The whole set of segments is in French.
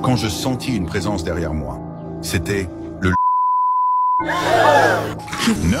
quand je sentis une présence derrière moi. C'était le... Non!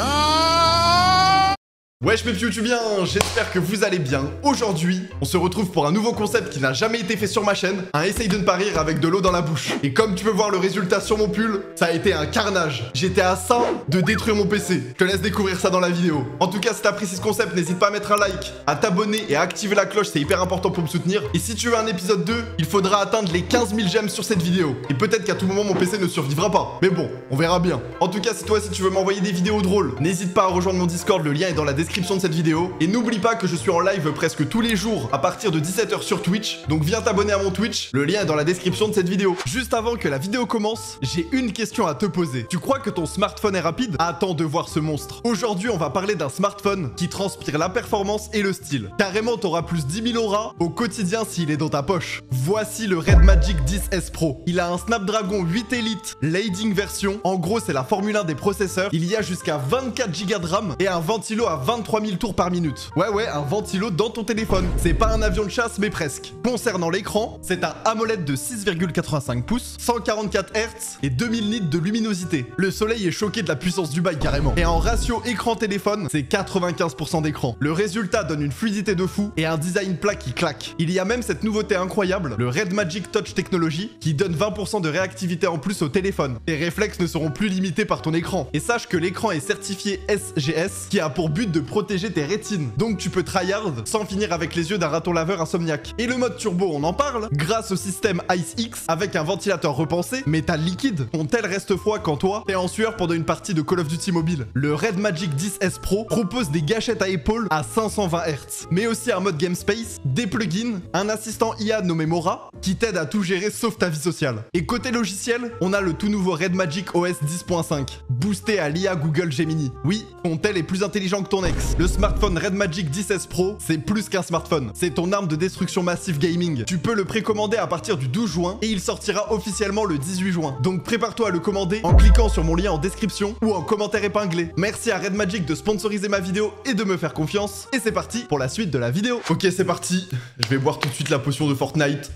Wesh mes petits youtubiens, j'espère que vous allez bien. Aujourd'hui, on se retrouve pour un nouveau concept qui n'a jamais été fait sur ma chaîne, un essaye de ne pas rire avec de l'eau dans la bouche. Et comme tu peux voir le résultat sur mon pull, ça a été un carnage. J'étais à ça de détruire mon PC. Je te laisse découvrir ça dans la vidéo. En tout cas, si t'apprécies ce concept, n'hésite pas à mettre un like, à t'abonner et à activer la cloche, c'est hyper important pour me soutenir. Et si tu veux un épisode 2, il faudra atteindre les 15 000 j'aime sur cette vidéo. Et peut-être qu'à tout moment, mon PC ne survivra pas. Mais bon, on verra bien. En tout cas, si toi aussi tu veux m'envoyer des vidéos drôles, n'hésite pas à rejoindre mon Discord, le lien est dans la description de cette vidéo. Et n'oublie pas que je suis en live presque tous les jours à partir de 17 h sur Twitch. Donc viens t'abonner à mon Twitch, le lien est dans la description de cette vidéo. Juste avant que la vidéo commence, j'ai une question à te poser. Tu crois que ton smartphone est rapide? Attends de voir ce monstre. Aujourd'hui, on va parler d'un smartphone qui transpire la performance et le style. Carrément, t'auras plus 10 000 auras au quotidien s'il est dans ta poche. Voici le Red Magic 10S Pro. Il a un Snapdragon 8 Elite Leading version. En gros, c'est la Formule 1 des processeurs. Il y a jusqu'à 24 Go de RAM et un ventilo à 23 000 tours par minute. Ouais, un ventilo dans ton téléphone. C'est pas un avion de chasse, mais presque. Concernant l'écran, c'est un AMOLED de 6,85 pouces, 144 Hz et 2000 nits de luminosité. Le soleil est choqué de la puissance du bail carrément. Et en ratio écran-téléphone, c'est 95% d'écran. Le résultat donne une fluidité de fou et un design plat qui claque. Il y a même cette nouveauté incroyable, le Red Magic Touch Technology, qui donne 20% de réactivité en plus au téléphone. Tes réflexes ne seront plus limités par ton écran. Et sache que l'écran est certifié SGS, qui a pour but de protéger tes rétines. Donc tu peux tryhard sans finir avec les yeux d'un raton laveur insomniaque. Et le mode turbo, on en parle, grâce au système ICE-X avec un ventilateur repensé, métal liquide, ton tel reste froid quand toi, t'es en sueur pendant une partie de Call of Duty mobile. Le Red Magic 10S Pro propose des gâchettes à épaules à 520 Hz, mais aussi un mode Game Space, des plugins, un assistant IA nommé Mora, qui t'aide à tout gérer sauf ta vie sociale. Et côté logiciel, on a le tout nouveau Red Magic OS 10.5, boosté à l'IA Google Gemini. Oui, ton tel est plus intelligent que ton ex. Le smartphone Red Magic 10S Pro, c'est plus qu'un smartphone. C'est ton arme de destruction massive gaming. Tu peux le précommander à partir du 12 juin et il sortira officiellement le 18 juin. Donc prépare-toi à le commander en cliquant sur mon lien en description ou en commentaire épinglé. Merci à Red Magic de sponsoriser ma vidéo et de me faire confiance. Et c'est parti pour la suite de la vidéo. Ok, c'est parti. Je vais boire tout de suite la potion de Fortnite.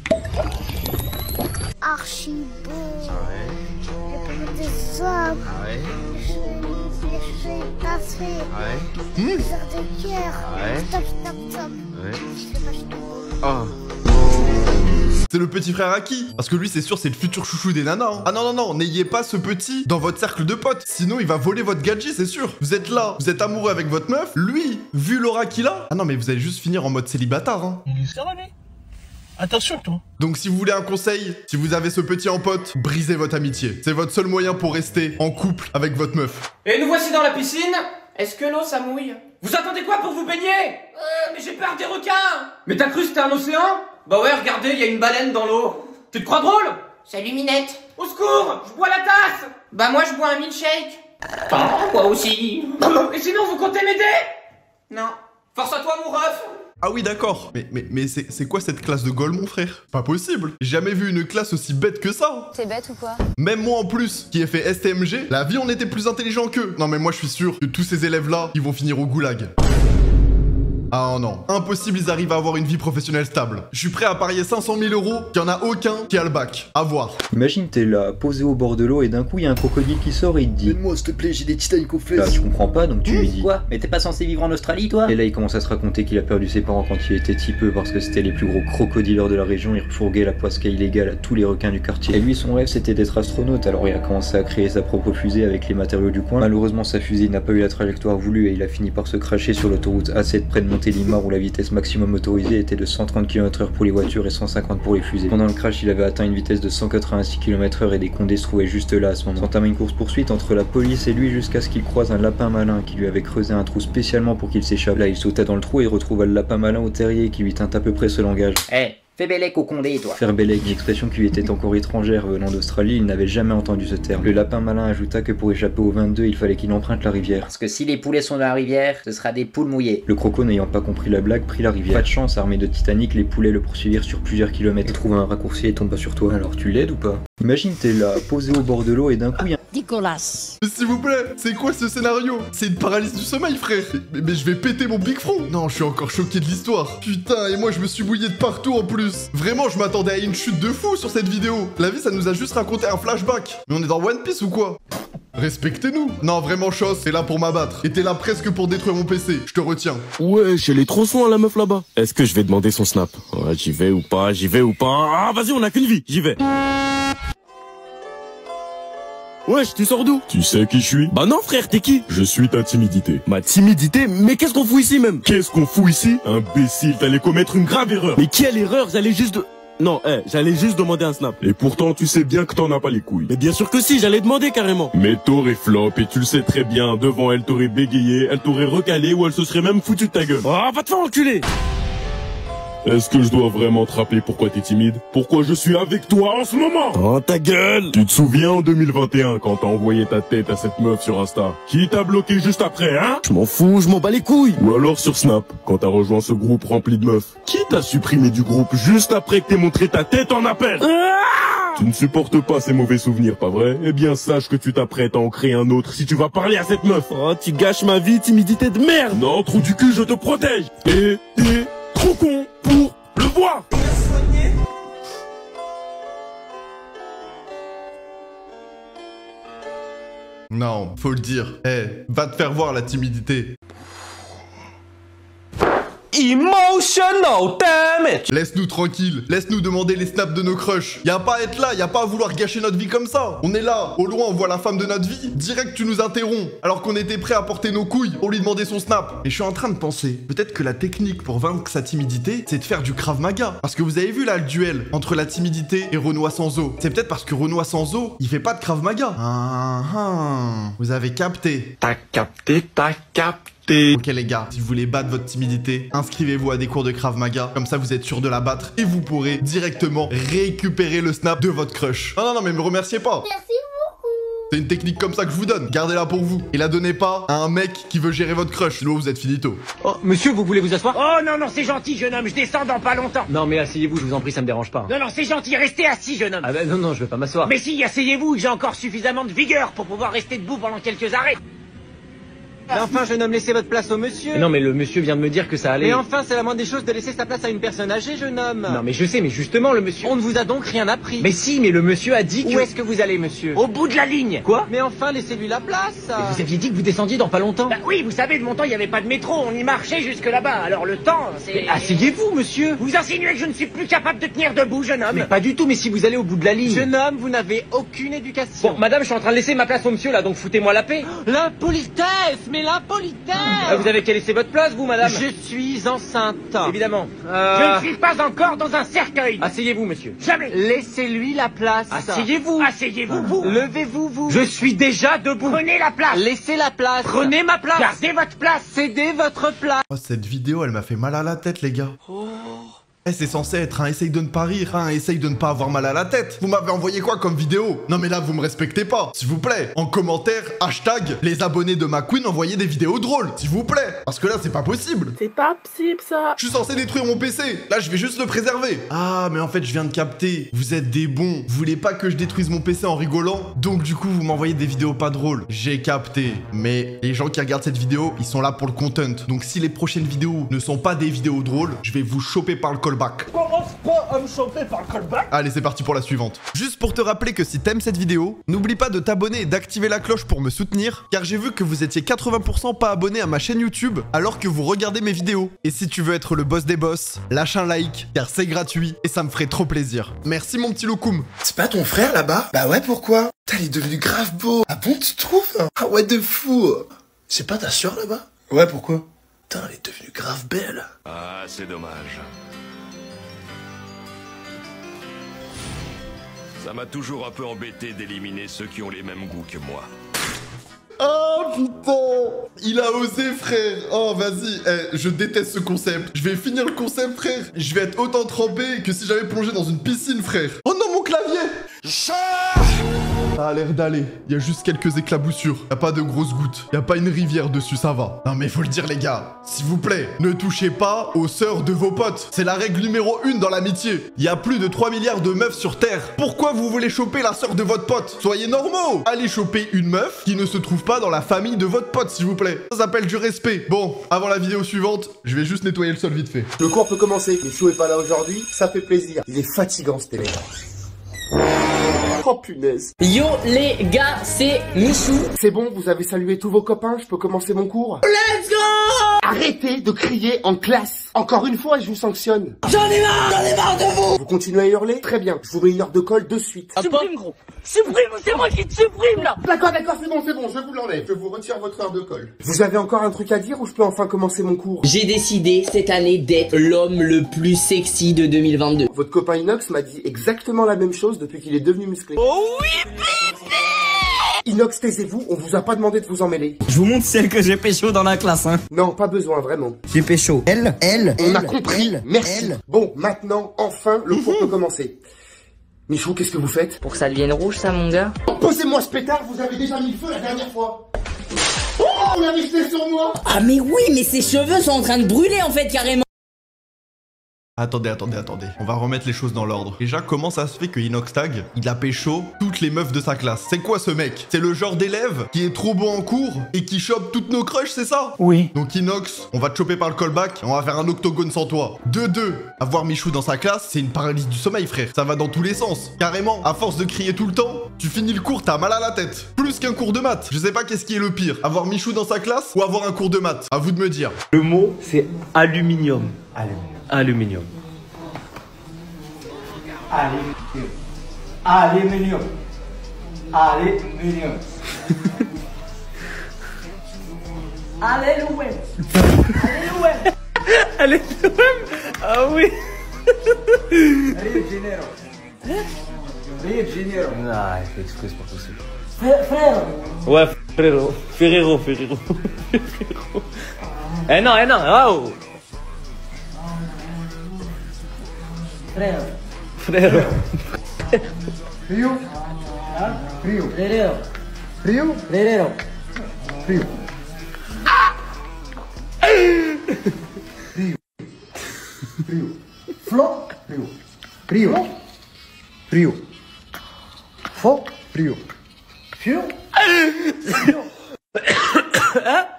Archi beau. Le des hommes. De cœur. Stop. C'est le petit frère Aki. Parce que lui, c'est sûr, c'est le futur chouchou des nanas. Hein. Ah non, n'ayez pas ce petit dans votre cercle de potes. Sinon, il va voler votre gadget, c'est sûr. Vous êtes là, vous êtes amoureux avec votre meuf. Lui, vu l'aura qu'il a. Ah non, mais vous allez juste finir en mode célibataire. Hein. Ça va, mais attention, toi. Donc si vous voulez un conseil, si vous avez ce petit en pote, brisez votre amitié. C'est votre seul moyen pour rester en couple avec votre meuf. Et nous voici dans la piscine. Est-ce que l'eau ça mouille? Vous attendez quoi pour vous baigner? Mais j'ai peur des requins. Mais t'as cru que c'était un océan? Bah ouais, regardez, il y a une baleine dans l'eau. Tu te crois drôle? Salut Minette. Au secours, je bois la tasse. Bah moi je bois un milkshake. Moi aussi. Et sinon vous comptez m'aider? Non. Force à toi mon ref. Ah oui, d'accord. Mais c'est quoi cette classe de Gaulle, mon frère? Pas possible. J'ai jamais vu une classe aussi bête que ça. T'es bête ou quoi? Même moi en plus, qui ai fait STMG, la vie on était plus intelligent qu'eux. Non mais moi je suis sûr que tous ces élèves-là, ils vont finir au goulag. Ah non, impossible ils arrivent à avoir une vie professionnelle stable. Je suis prêt à parier 500 000 € qu'il n'y en a aucun qui a le bac. À voir. Imagine t'es là, posé au bord de l'eau et d'un coup il y a un crocodile qui sort et il te dit Donne-moi s'il te plaît, j'ai des Titanic aux fesses. Là tu comprends pas donc tu lui dis Quoi? Mais t'es pas censé vivre en Australie toi? Et là il commence à se raconter qu'il a perdu ses parents quand il était petit peu parce que c'était les plus gros crocodileurs de la région, il refourguait la poiscaille illégale à tous les requins du quartier. Et lui son rêve c'était d'être astronaute, alors il a commencé à créer sa propre fusée avec les matériaux du coin. Malheureusement sa fusée n'a pas eu la trajectoire voulue et il a fini par se cracher sur l'autoroute A7 près de Montélimar où la vitesse maximum autorisée était de 130 km/h pour les voitures et 150 pour les fusées. Pendant le crash, il avait atteint une vitesse de 186 km/h et des condés se trouvaient juste là à ce moment. S'entame une course-poursuite entre la police et lui jusqu'à ce qu'il croise un lapin malin qui lui avait creusé un trou spécialement pour qu'il s'échappe. Là, il sauta dans le trou et retrouva le lapin malin au terrier qui lui tint à peu près ce langage. Fais bellec au condé toi. Faire bellec, une expression qui lui était encore étrangère venant d'Australie, il n'avait jamais entendu ce terme. Le lapin malin ajouta que pour échapper au 22, il fallait qu'il emprunte la rivière. Parce que si les poulets sont dans la rivière, ce sera des poules mouillées. Le croco n'ayant pas compris la blague, prit la rivière. Pas de chance, armé de Titanic, les poulets le poursuivirent sur plusieurs kilomètres. Il trouva un raccourci et tomba sur toi. Alors tu l'aides ou pas? Imagine t'es là, posé au bord de l'eau et d'un coup il y a... Nicolas. Mais s'il vous plaît, c'est quoi ce scénario? C'est une paralysie du sommeil, frère. Mais je vais péter mon big front. Non, je suis encore choqué de l'histoire. Putain, et moi je me suis mouillé de partout en plus. Vraiment, je m'attendais à une chute de fou sur cette vidéo. La vie, ça nous a juste raconté un flashback. Mais on est dans One Piece ou quoi? Respectez-nous. Non, vraiment, Chos, t'es là pour m'abattre. Et t'es là presque pour détruire mon PC. Je te retiens. Ouais, elle est trop soin, la meuf là-bas. Est-ce que je vais demander son snap? Ouais, j'y vais ou pas, j'y vais ou pas. Ah, vas-y, on a qu'une vie, j'y vais. Wesh, tu sors d'où? Tu sais qui je suis? Bah non frère, t'es qui? Je suis ta timidité. Ma timidité? Mais qu'est-ce qu'on fout ici même? Qu'est-ce qu'on fout ici? Imbécile, t'allais commettre une grave erreur. Mais quelle erreur? J'allais juste demander un snap. Et pourtant, tu sais bien que t'en as pas les couilles. Mais bien sûr que si, j'allais demander carrément. Mais t'aurais flop, et tu le sais très bien. Devant elle, t'aurais bégayé, elle t'aurait recalé, ou elle se serait même foutue de ta gueule. Ah, va te faire enculer! Est-ce que je dois vraiment te rappeler pourquoi t'es timide? Pourquoi je suis avec toi en ce moment? Oh, ta gueule! Tu te souviens en 2021 quand t'as envoyé ta tête à cette meuf sur Insta? Qui t'a bloqué juste après, hein? Je m'en fous, je m'en bats les couilles! Ou alors sur Snap, quand t'as rejoint ce groupe rempli de meufs? Qui t'a supprimé du groupe juste après que t'aies montré ta tête en appel? Tu ne supportes pas ces mauvais souvenirs, pas vrai? Eh bien, sache que tu t'apprêtes à en créer un autre si tu vas parler à cette meuf! Oh, tu gâches ma vie, timidité de merde! Non, trou du cul, je te protège! Et t'es trop con pour le voir! Non, faut le dire. Va te faire voir la timidité. Emotional damage. Laisse-nous tranquille, laisse-nous demander les snaps de nos crushs. Y'a pas à être là, y'a pas à vouloir gâcher notre vie comme ça. On est là, au loin on voit la femme de notre vie. Direct tu nous interromps, alors qu'on était prêt à porter nos couilles pour lui demander son snap. Et je suis en train de penser, peut-être que la technique pour vaincre sa timidité, c'est de faire du Krav Maga. Parce que vous avez vu là le duel entre la timidité et Renoir Sanzo. C'est peut-être parce que Renoir Sanzo, il fait pas de Krav Maga. Vous avez capté. T'as capté. Ok les gars, si vous voulez battre votre timidité, inscrivez-vous à des cours de Krav Maga, comme ça vous êtes sûr de la battre et vous pourrez directement récupérer le snap de votre crush. Non, mais me remerciez pas. Merci beaucoup. C'est une technique comme ça que je vous donne, gardez-la pour vous. Et la donnez pas à un mec qui veut gérer votre crush, sinon vous êtes finito. Oh, monsieur, vous voulez vous asseoir? Oh non, c'est gentil, jeune homme, je descends dans pas longtemps. Non, mais asseyez-vous, je vous en prie, ça me dérange pas. Non, c'est gentil, restez assis, jeune homme. Ah bah non, je vais pas m'asseoir. Mais si, asseyez-vous, j'ai encore suffisamment de vigueur pour pouvoir rester debout pendant quelques arrêts. Mais enfin, jeune homme, laissez votre place au monsieur. Non, mais le monsieur vient de me dire que ça allait. Mais enfin, c'est la moindre des choses de laisser sa place à une personne âgée, jeune homme. Non, mais je sais, mais justement, le monsieur... On ne vous a donc rien appris. Mais si, mais le monsieur a dit que... Où est-ce que vous allez, monsieur? Au bout de la ligne. Quoi? Mais enfin, laissez-lui la place. Mais vous aviez dit que vous descendiez dans pas longtemps. Bah oui, vous savez, de mon temps, il n'y avait pas de métro, on y marchait jusque là-bas. Alors le temps, c'est... Mais asseyez-vous, monsieur. Vous insinuez que je ne suis plus capable de tenir debout, jeune homme? Mais pas du tout, mais si vous allez au bout de la ligne... Jeune homme, vous n'avez aucune éducation. Bon, madame, je suis en train de laisser ma place au monsieur, là, donc foutez-moi la paix. L'impolitesse, mais l'impolitesse. Vous avez qu'à laisser votre place, vous, madame? Je suis enceinte. Évidemment. Je ne suis pas encore dans un cercueil. Asseyez-vous, monsieur. Jamais. Laissez-lui la place. Asseyez-vous. Asseyez-vous, vous. Levez-vous, vous. Je suis déjà debout. Prenez la place. Laissez la place. Prenez ma place. Gardez votre place. Cédez votre place. Oh, cette vidéo, elle m'a fait mal à la tête, les gars. C'est censé être un essaye de ne pas rire, un essaye de ne pas avoir mal à la tête. Vous m'avez envoyé quoi comme vidéo? Non mais là, vous me respectez pas. S'il vous plaît, en commentaire, hashtag les abonnés de ma queen envoyez des vidéos drôles. S'il vous plaît. Parce que là, c'est pas possible. C'est pas possible, ça. Je suis censé détruire mon PC. Là, je vais juste le préserver. Ah, mais en fait, je viens de capter. Vous êtes des bons. Vous voulez pas que je détruise mon PC en rigolant? Donc du coup, vous m'envoyez des vidéos pas drôles. J'ai capté. Mais les gens qui regardent cette vidéo, ils sont là pour le content. Donc si les prochaines vidéos ne sont pas des vidéos drôles, je vais vous choper par le callback. Commence pas à me choper par le callback. Allez, c'est parti pour la suivante. Juste pour te rappeler que si t'aimes cette vidéo, n'oublie pas de t'abonner et d'activer la cloche pour me soutenir, car j'ai vu que vous étiez 80% pas abonnés à ma chaîne YouTube alors que vous regardez mes vidéos. Et si tu veux être le boss des boss, lâche un like, car c'est gratuit et ça me ferait trop plaisir. Merci mon petit Loukoum. C'est pas ton frère là-bas? Bah ouais, pourquoi? Putain, il est devenu grave beau. Ah bon, tu trouves? Ah ouais, de fou. C'est pas ta soeur là-bas? Ouais, pourquoi? Putain, elle est devenue grave belle. Ah, c'est dommage. Ça m'a toujours un peu embêté d'éliminer ceux qui ont les mêmes goûts que moi. Oh putain, il a osé, frère. Oh vas-y, je déteste ce concept. Je vais finir le concept, frère. Je vais être autant trempé que si j'avais plongé dans une piscine, frère. Oh non, mon clavier. Ça a l'air d'aller. Il y a juste quelques éclaboussures. Y a pas de grosses gouttes. Y a pas une rivière dessus, ça va. Non mais faut le dire les gars. S'il vous plaît, ne touchez pas aux sœurs de vos potes. C'est la règle numéro 1 dans l'amitié. Il y a plus de 3 milliards de meufs sur Terre. Pourquoi vous voulez choper la sœur de votre pote? Soyez normaux. Allez choper une meuf qui ne se trouve pas dans la famille de votre pote, s'il vous plaît. Ça s'appelle du respect. Bon, avant la vidéo suivante, je vais juste nettoyer le sol vite fait. Le cours peut commencer. Michou est pas là aujourd'hui, ça fait plaisir. Il est fatigant ce télé. Oh punaise. Yo les gars, c'est Michou. C'est bon, vous avez salué tous vos copains, je peux commencer mon cours? Let's go! Arrêtez de crier en classe. Encore une fois, je vous sanctionne. J'en ai marre de vous. Vous continuez à hurler? Très bien, je vous mets une heure de colle de suite. Supprime gros. Supprime, c'est moi qui te supprime là. D'accord, c'est bon, je vous l'enlève. Je vous retire votre heure de colle. Vous avez encore un truc à dire ou je peux enfin commencer mon cours? J'ai décidé cette année d'être l'homme le plus sexy de 2022. Votre copain Inox m'a dit exactement la même chose depuis qu'il est devenu musclé. Oh oui, bébé! Inox, taisez-vous, on vous a pas demandé de vous emmêler. Je vous montre celle que j'ai pécho dans la classe, hein. Non, pas besoin, vraiment. J'ai pécho. On a compris, merci. Bon, maintenant, enfin, le cours peut commencer. Michou, qu'est-ce que vous faites? Pour que ça devienne rouge, ça, mon gars. Posez-moi ce pétard, vous avez déjà mis le feu la dernière fois. Oh, on l'avait jeté sur moi. Ah mais oui, mais ses cheveux sont en train de brûler en fait, carrément. Attendez. On va remettre les choses dans l'ordre. Déjà, comment ça se fait que Inoxtag, il a pécho toutes les meufs de sa classe? C'est quoi ce mec? C'est le genre d'élève qui est trop bon en cours et qui chope toutes nos crushs, c'est ça? Oui. Donc Inox, on va te choper par le callback et on va faire un octogone sans toi. De 2, avoir Michou dans sa classe, c'est une paralysie du sommeil, frère. Ça va dans tous les sens. Carrément, à force de crier tout le temps, tu finis le cours, t'as mal à la tête. Plus qu'un cours de maths. Je sais pas qu'est-ce qui est le pire. Avoir Michou dans sa classe ou avoir un cours de maths? À vous de me dire. Le mot, c'est aluminium. Aluminium. Aluminium. Aluminium. Alléluia. Alléluia. Alléluia. Ah oui. Rio de Janeiro. Rio de Janeiro. Ah, il fait exprès, c'est pas possible. Frère. Ouais, frérot. Ferrero. Eh non, oh. Frère. Frérot. Frio. Frio. Frerero. Frio. Frerero. Frio. Frio. Flo. Frio. Frio. Frio. Fo. Frio. Frio. Frio.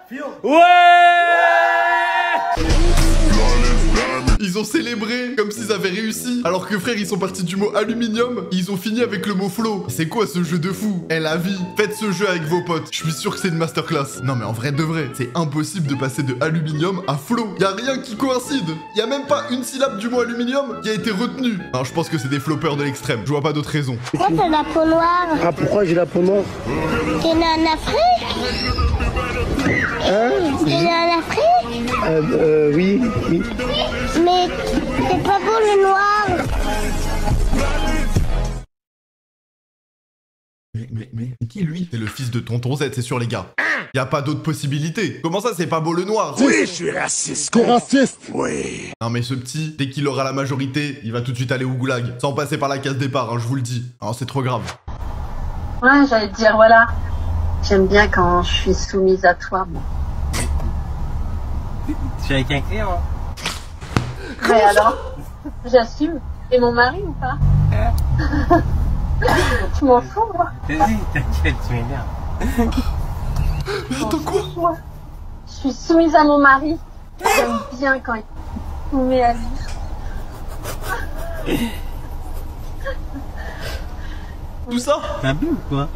Frio. Ouais. Ils ont célébré comme s'ils avaient réussi. Alors que frère, ils sont partis du mot aluminium. Et ils ont fini avec le mot flow. C'est quoi ce jeu de fou? Eh la vie, faites ce jeu avec vos potes. Je suis sûr que c'est une masterclass. Non mais en vrai de vrai, c'est impossible de passer de aluminium à flow. Y a rien qui coïncide. Y a même pas une syllabe du mot aluminium qui a été retenue. Non, je pense que c'est des floppers de l'extrême. Je vois pas d'autre raison. Pourquoi t'as la peau noire? Ah, pourquoi j'ai la peau noire? T'es né en Afrique? T'es né en Afrique? Oui. Mais c'est pas beau le noir. Mais qui lui? C'est le fils de Tonton Z, c'est sûr les gars. Y a pas d'autre possibilité. Comment ça c'est pas beau le noir? Oui, je suis raciste. T'es raciste? Oui. Non mais ce petit, dès qu'il aura la majorité, il va tout de suite aller au goulag. Sans passer par la case départ, hein, je vous le dis. Alors c'est trop grave. Ouais, j'allais te dire, voilà. J'aime bien quand je suis soumise à toi. Bon. Tu es avec un client, hein? Mais alors, j'assume. Et mon mari ou pas? Tu m'en fous, moi. Vas-y, t'inquiète, tu m'énerves. Mais attends quoi? Moi, je suis soumise à mon mari. J'aime bien quand il nous met à vivre. Tout ça? T'as bu ou quoi?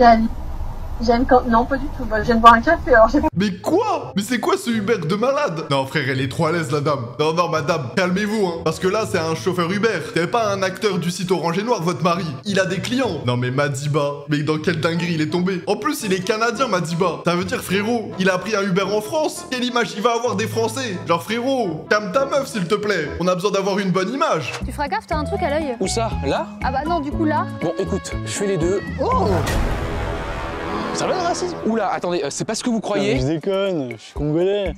J'aime quand... Non, pas du tout. Bah, je viens de boire un café, alors j'ai... Mais quoi? Mais c'est quoi ce Uber de malade? Non frère, elle est trop à l'aise la dame. Non madame, calmez-vous hein. Parce que là c'est un chauffeur Uber. C'est pas un acteur du site Orange et Noir votre mari. Il a des clients. Non mais Madiba, mais dans quelle dinguerie il est tombé? En plus il est canadien Madiba. Ça veut dire frérot, il a pris un Uber en France. Quelle image il va avoir des Français? Genre frérot, calme ta meuf s'il te plaît. On a besoin d'avoir une bonne image. Tu feras gaffe, t'as un truc à l'œil. Où ça? Là? Ah bah non, du coup là. Bon écoute, je fais les deux. Oh! Ça va le racisme? Oula, attendez, c'est pas ce que vous croyez. Non, je déconne, je suis congolais.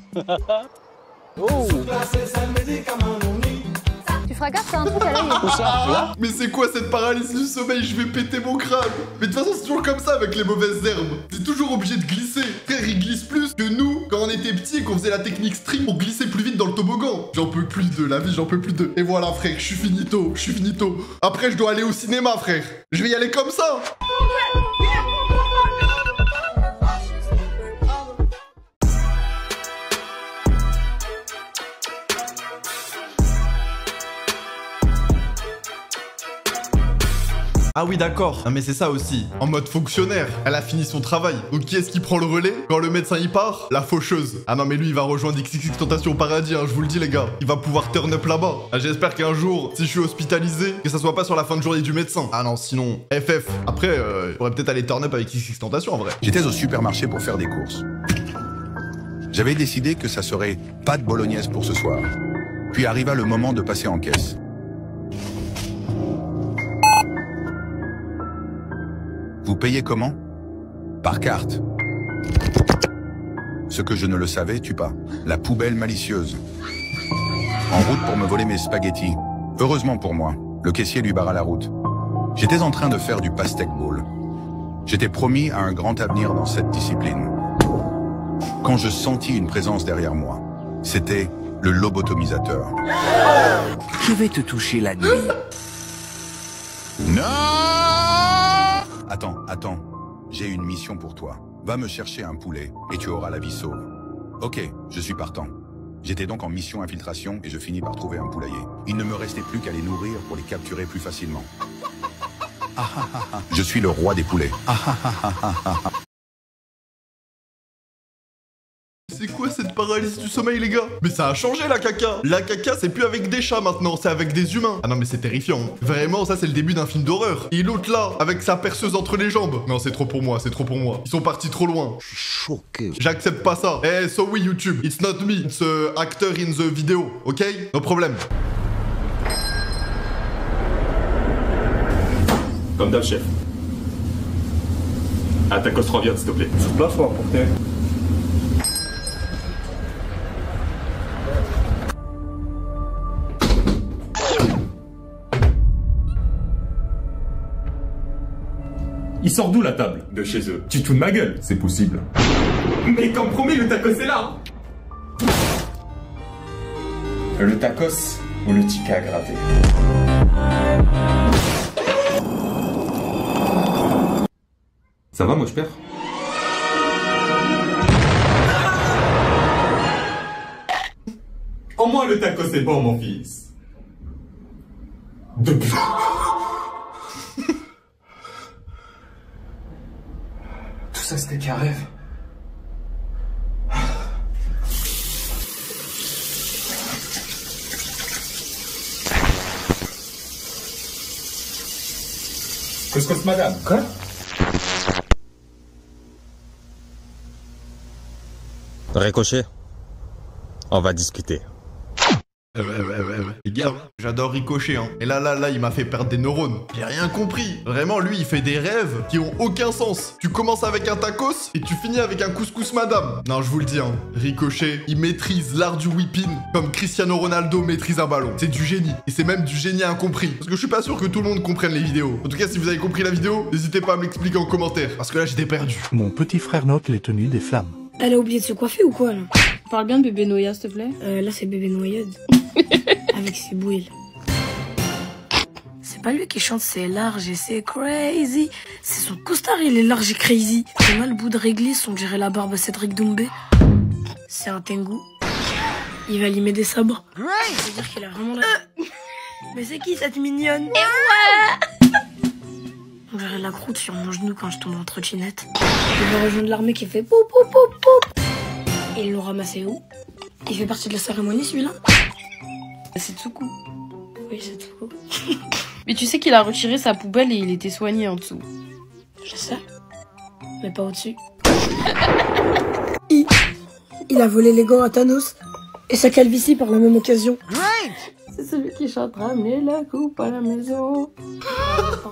Tu feras gaffe, t'as un truc à l'œil. Où ça? Là? Mais c'est quoi cette paralysie du sommeil? Je vais péter mon crâne. Mais de toute façon, c'est toujours comme ça avec les mauvaises herbes. C'est toujours obligé de glisser. Frère, il glisse plus que nous quand on était petits et qu'on faisait la technique string pour glisser plus vite dans le toboggan. J'en peux plus de la vie, j'en peux plus de. Et voilà, frère, je suis finito, je suis finito. Après, je dois aller au cinéma, frère. Je vais y aller comme ça. Ah oui d'accord, ah mais c'est ça aussi, en mode fonctionnaire, elle a fini son travail. Donc qui est-ce qui prend le relais quand le médecin y part? La faucheuse. Ah non mais lui il va rejoindre XXX Tentation au paradis, hein, je vous le dis les gars. Il va pouvoir turn up là-bas. Ah, j'espère qu'un jour, si je suis hospitalisé, que ça soit pas sur la fin de journée du médecin. Ah non sinon, FF. Après, il pourrait peut-être aller turn up avec XXX Tentation en vrai. J'étais au supermarché pour faire des courses. J'avais décidé que ça serait pas de bolognaise pour ce soir. Puis arriva le moment de passer en caisse. Vous payez comment? Par carte. Ce que je ne le savais, tue pas. La poubelle malicieuse. En route pour me voler mes spaghettis. Heureusement pour moi, le caissier lui barra la route. J'étais en train de faire du pastèque ball. J'étais promis à un grand avenir dans cette discipline. Quand je sentis une présence derrière moi, c'était le lobotomisateur. Je vais te toucher la nuit. Non! Attends, j'ai une mission pour toi. Va me chercher un poulet et tu auras la vie sauve. Ok, je suis partant. J'étais donc en mission infiltration et je finis par trouver un poulailler. Il ne me restait plus qu'à les nourrir pour les capturer plus facilement. Je suis le roi des poulets. C'est quoi cette paralysie du sommeil les gars? Mais ça a changé la caca. La caca c'est plus avec des chats maintenant, c'est avec des humains. Ah non mais c'est terrifiant. Vraiment ça c'est le début d'un film d'horreur. Et l'autre là, avec sa perceuse entre les jambes. Non c'est trop pour moi, c'est trop pour moi. Ils sont partis trop loin. Je suis choqué. J'accepte pas ça. Eh so oui YouTube, it's not me, it's a actor in the video, ok? No problème. Comme d'hab chef. Attaque aux 3 viandes s'il te plaît. Sur place ou à porter? Il sort d'où la table? De chez eux. Tu te fous de ma gueule? C'est possible. Mais comme promis, le tacos est là. Le tacos ou le ticket à gratter? Ça va, moi je perds. Au moins le tacos est bon, mon fils. Depuis... Tout ça c'était qu'un rêve. Couscous madame. Quoi? Ricochet, on va discuter. Les gars, j'adore Ricochet, hein. Et là, il m'a fait perdre des neurones. J'ai rien compris. Vraiment, lui, il fait des rêves qui ont aucun sens. Tu commences avec un tacos et tu finis avec un couscous madame. Non, je vous le dis, hein. Ricochet, il maîtrise l'art du whipping comme Cristiano Ronaldo maîtrise un ballon. C'est du génie. Et c'est même du génie incompris. Parce que je suis pas sûr que tout le monde comprenne les vidéos. En tout cas, si vous avez compris la vidéo, n'hésitez pas à m'expliquer en commentaire. Parce que là, j'étais perdu. Mon petit frère note les tenues des flammes. Elle a oublié de se coiffer ou quoi, là? Parle bien de bébé Noya, s'il te plaît. Là, c'est bébé noyade. Avec ses bouilles. C'est pas lui qui chante, c'est large et c'est crazy. C'est son costard, il est large et crazy. C'est mal le bout de réglisse, on dirait la barbe à Cédric Doumbé. C'est un Tengu. Il va limer des sabres. C'est-à-dire qu'il a vraiment la... Mais c'est qui cette mignonne? Et ouais. On dirait la croûte sur mon genou quand je tombe en trottinette. Il va rejoindre l'armée qui fait pou pou pou pou. Et ils l'ont ramassé où? Il fait partie de la cérémonie celui-là? C'est Tsuku. Oui, c'est Tsuku. Mais tu sais qu'il a retiré sa poubelle et il était soigné en dessous. Je sais. Mais pas au-dessus. Il a volé les gants à Thanos. Et sa calvitie par la même occasion. C'est celui qui chante ramener la coupe à la maison.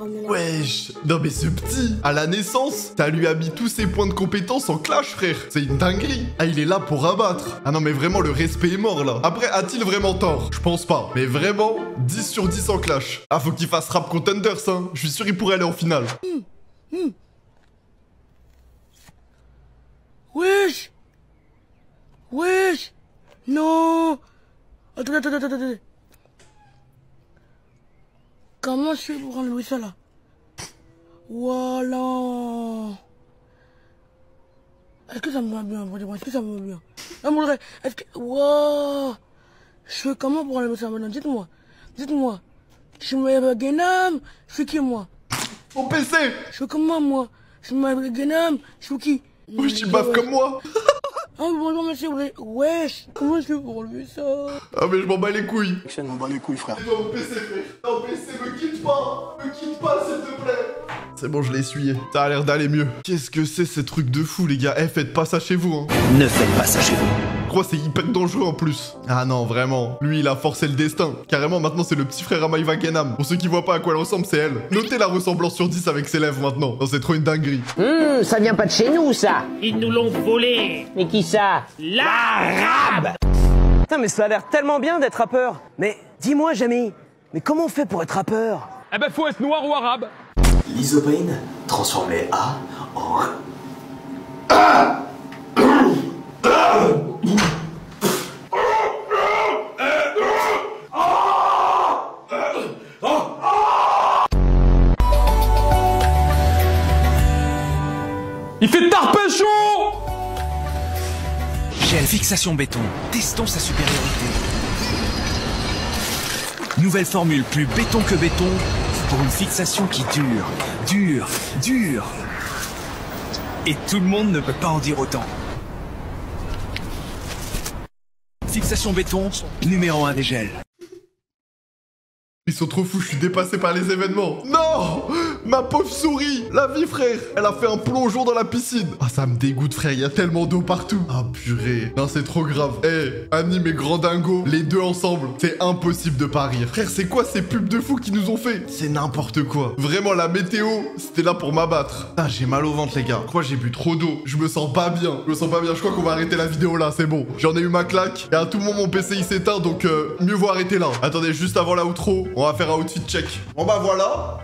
ramené là. Wesh. Non mais ce petit, à la naissance, ça lui a mis tous ses points de compétence en clash, frère. C'est une dinguerie. Ah, il est là pour abattre. Ah non mais vraiment, le respect est mort là. Après, a-t-il vraiment tort? Je pense pas. Mais vraiment, 10 sur 10 en clash. Ah, faut qu'il fasse rap contenders, hein. Je suis sûr il pourrait aller en finale. Wesh. Wesh. Non. Attends. Comment je fais pour enlever ça là? Voilà. Est-ce que ça me va bien? Est-ce que ça me va bien? Non, mon frère, est-ce que... Wow. Je fais comment pour enlever ça maintenant? Dites-moi. Dites-moi. Je suis Guénam. Je suis qui, moi? Mon PC. Je fais comment, moi? Je suis Guénam. Je suis qui? Oui, je bave comme moi. Ah, bonjour, monsieur. Wesh. Comment je fais pour enlever ça? Ah, mais je m'en bats les couilles. Je m'en bats les couilles, frère. Non, mon PC, frère. Non, PC, me quitte pas. Me quitte pas, s'il te plaît. C'est bon, je l'ai essuyé. Ça a l'air d'aller mieux. Qu'est-ce que c'est ces trucs de fou, les gars? Eh, faites pas ça chez vous, hein. Ne faites pas ça chez vous. Je crois que c'est hyper dangereux en plus. Ah non, vraiment. Lui, il a forcé le destin. Carrément, maintenant, c'est le petit frère à Maïva Guénam. Pour ceux qui voient pas à quoi elle ressemble, c'est elle. Notez la ressemblance sur 10 avec ses lèvres maintenant. Non, c'est trop une dinguerie. Ça vient pas de chez nous, ça. Ils nous l'ont volé. Mais qui ça? L'arabe. Putain, mais ça a l'air tellement bien d'être rappeur. Mais dis-moi, Jamy, mais comment on fait pour être rappeur? Eh ben, faut être noir ou arabe. L'isoprène, transformé A en... Il fait tard pécho. Gel fixation béton, testons sa supériorité. Nouvelle formule plus béton que béton pour une fixation qui dure. Et tout le monde ne peut pas en dire autant. Fixation béton, numéro 1 des gels. Ils sont trop fous, je suis dépassé par les événements. Non! Ma pauvre souris! La vie, frère! Elle a fait un plongeon dans la piscine. Ah, ça me dégoûte, frère, il y a tellement d'eau partout. Ah, purée. Non, c'est trop grave. Eh, Anime et Grand Dingo, les deux ensemble, c'est impossible de pas rire. Frère, c'est quoi ces pubs de fous qu'ils nous ont fait? C'est n'importe quoi. Vraiment, la météo, c'était là pour m'abattre. Ah, j'ai mal au ventre, les gars. Je crois que j'ai bu trop d'eau. Je me sens pas bien. Je crois qu'on va arrêter la vidéo là, c'est bon. J'en ai eu ma claque. Et à tout moment, mon PC, il s'éteint, donc mieux vaut arrêter là. Attendez, juste avant la outro, on va faire un outfit check. Bon bah voilà.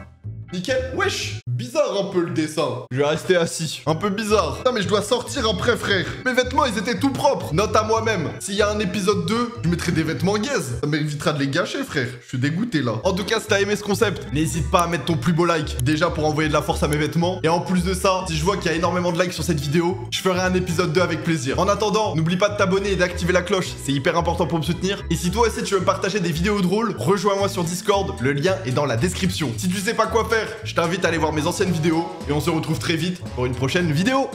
Nickel. Wesh. Bizarre un peu le dessin. Je vais rester assis. Un peu bizarre. Non mais je dois sortir après, frère. Mes vêtements, ils étaient tout propres. Note à moi-même. S'il y a un épisode 2, je mettrai des vêtements gaze. Ça m'évitera de les gâcher, frère. Je suis dégoûté là. En tout cas, si t'as aimé ce concept, n'hésite pas à mettre ton plus beau like. Déjà pour envoyer de la force à mes vêtements. Et en plus de ça, si je vois qu'il y a énormément de likes sur cette vidéo, je ferai un épisode 2 avec plaisir. En attendant, n'oublie pas de t'abonner et d'activer la cloche. C'est hyper important pour me soutenir. Et si toi aussi tu veux partager des vidéos drôles, rejoins-moi sur Discord. Le lien est dans la description. Si tu sais pas quoi faire, je t'invite à aller voir mes anciennes vidéos et on se retrouve très vite pour une prochaine vidéo.